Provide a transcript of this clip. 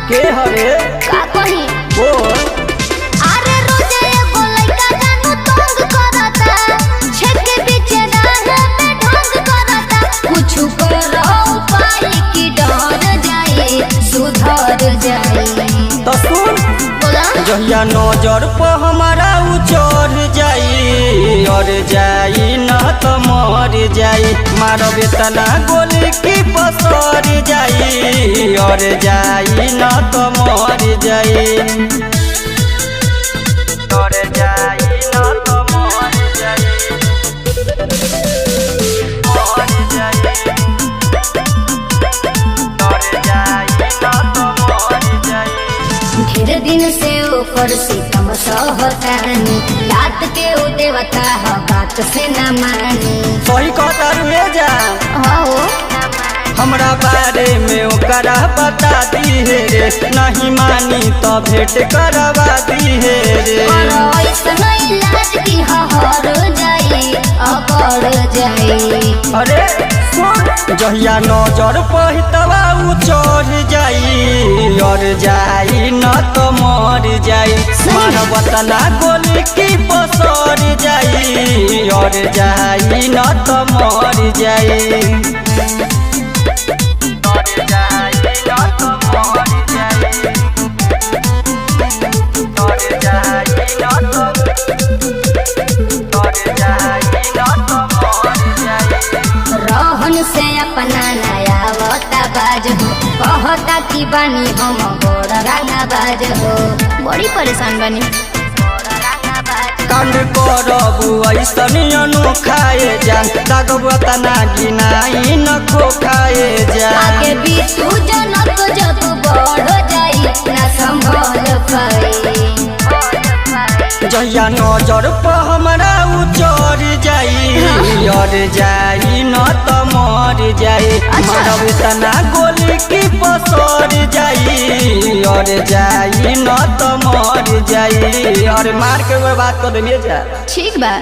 के हरे का कही बोल अरे रोजे एगो लइका जानू तंग करता छेके पीछे डाले में ढंग करता कुछ करो उपाय की डर जाए सुधर जाए तो सुन बोला जहिया नजर पर हमारा उचर जाई और जाई न तो मर जाई मारबे तना गोली की पसर जाई और जाई न तो मर जाई और जाई न तो मर जाई मर जाई और जाई न तो मर जाई ढेर दिन से ऊपर सीतम सहतानी रात के उ देवता ह बात से न मानी सही कहता रुए जा हो हमरा बारे में ओकरा बता दी है रे नहीं मानी तो भेंट करवा दी है रे और ऐसन इलाज की हर जाई अकर जाई अरे सुन जहिया नजर पहितवा उ चढ़ जाई और जाई न तो मर जाई मानवतना गोली की पसर जाई और जाई न तो मर जाई और जाई न तो मर जाई और जाई न तो और जाई न तो मर जाई रहन से अपना नया वता बाज हो कहता कि बानी हम गोड़ रंगा बाज हो बड़ी परेशान बानी कांड करबू ऐसन अनोखाए जान दागबू तना गिनाई न खोखाए जान आगे भी तू जनक जब बढ़ जाई ना संभल पाई जहिया नजर पर हमरा उचर जाई और जाई न तो मर जाई मारब तना गोली की पसर जाई और जाई न तो मर जाई और मार के वो बात कर देलिए जा ठीक बा।